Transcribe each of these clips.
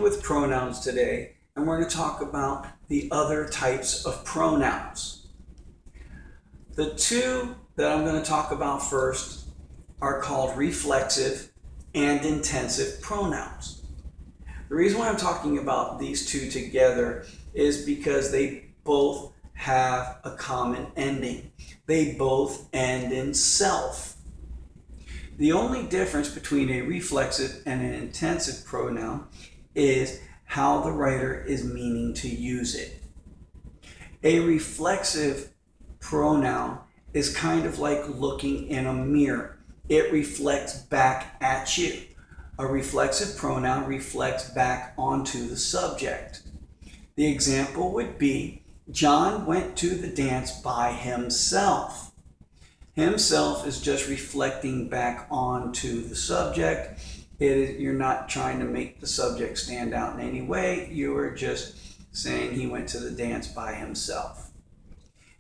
With pronouns today, and we're going to talk about the other types of pronouns. The two that I'm going to talk about first are called reflexive and intensive pronouns. The reason why I'm talking about these two together is because they both have a common ending. They both end in self. The only difference between a reflexive and an intensive pronoun is how the writer is meaning to use it. A reflexive pronoun is kind of like looking in a mirror. It reflects back at you. A reflexive pronoun reflects back onto the subject. The example would be, John went to the dance by himself. Himself is just reflecting back onto the subject. You're not trying to make the subject stand out in any way. You are just saying he went to the dance by himself.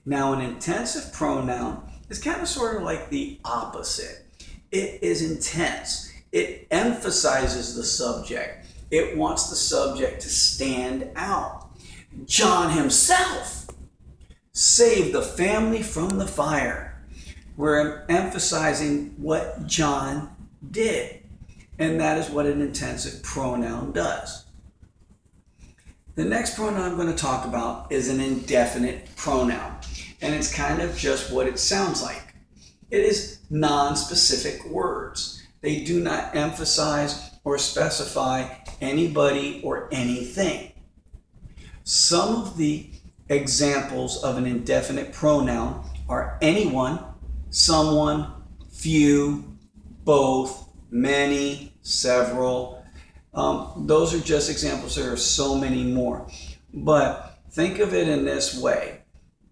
Now, an intensive pronoun is kind of sort of like the opposite. It is intense. It emphasizes the subject. It wants the subject to stand out. John himself saved the family from the fire. We're emphasizing what John did. And that is what an intensive pronoun does. The next pronoun I'm going to talk about is an indefinite pronoun. And it's kind of just what it sounds like. It is non-specific words. They do not emphasize or specify anybody or anything. Some of the examples of an indefinite pronoun are anyone, someone, few, both, many, several. Those are just examples. There are so many more. But think of it in this way.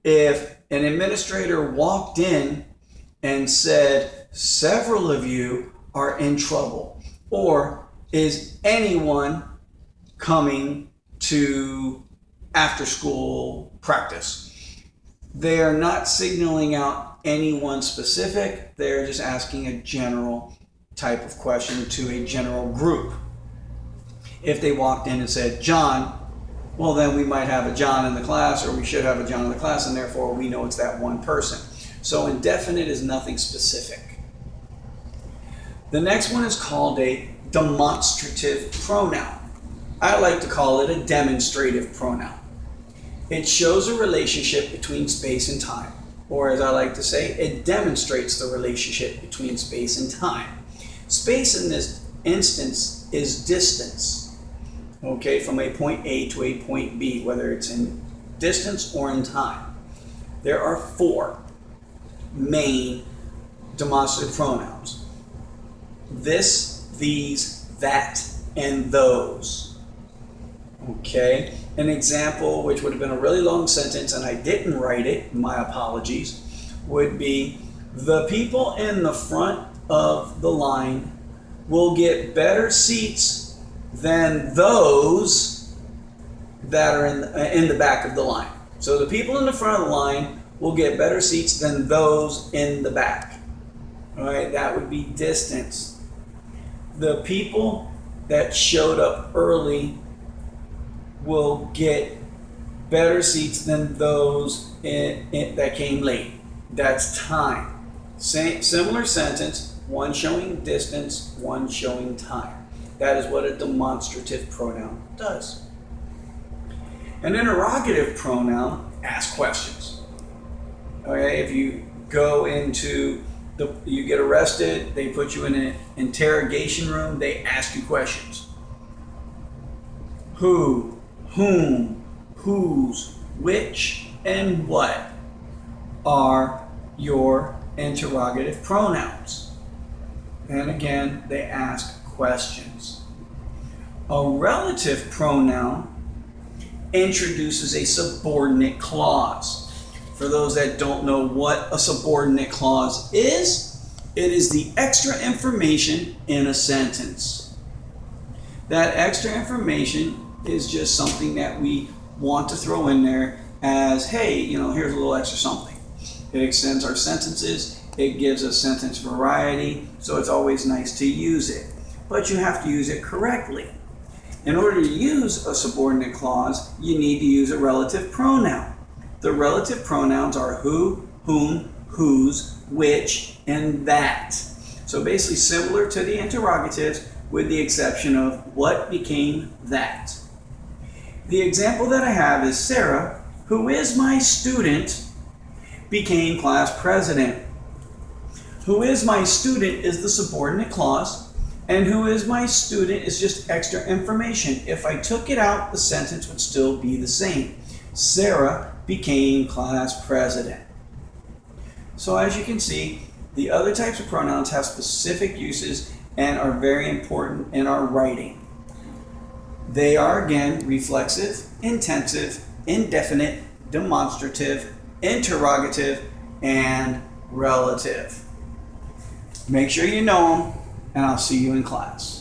If an administrator walked in and said, several of you are in trouble, or is anyone coming to after school practice? They are not signaling out anyone specific. They're just asking a general type of question to a general group. If they walked in and said, John, well, then we might have a John in the class, or we should have a John in the class, and therefore we know it's that one person. So indefinite is nothing specific. The next one is called a demonstrative pronoun. I like to call it a demonstrative pronoun. It shows a relationship between space and time, or as I like to say, it demonstrates the relationship between space and time. Space in this instance is distance, okay, from a point A to a point B, whether it's in distance or in time. There are four main demonstrative pronouns. This, these, that, and those. Okay, an example, which would have been a really long sentence and I didn't write it, my apologies, would be, the people in the front of the line will get better seats than those that are in the back of the line. So the people in the front of the line will get better seats than those in the back. All right, that would be distance. The people that showed up early will get better seats than those that came late. That's time. Similar sentence, one showing distance, one showing time. That is what a demonstrative pronoun does. An interrogative pronoun asks questions. Okay, if you go into you get arrested, they put you in an interrogation room, they ask you questions. Who, whom, whose, which, and what are your interrogative pronouns? And again, they ask questions. A relative pronoun introduces a subordinate clause. For those that don't know what a subordinate clause is, it is the extra information in a sentence. That extra information is just something that we want to throw in there as, hey, here's a little extra something. It extends our sentences. It gives us sentence variety. So it's always nice to use it. But you have to use it correctly. In order to use a subordinate clause, you need to use a relative pronoun. The relative pronouns are who, whom, whose, which, and that. So basically similar to the interrogatives with the exception of what became that. The example that I have is Sarah, who is my student, became class president. Who is my student is the subordinate clause, and who is my student is just extra information. If I took it out, the sentence would still be the same. Sarah became class president. So as you can see, the other types of pronouns have specific uses and are very important in our writing. They are, again, reflexive, intensive, indefinite, demonstrative, interrogative, and relative. Make sure you know them, and I'll see you in class.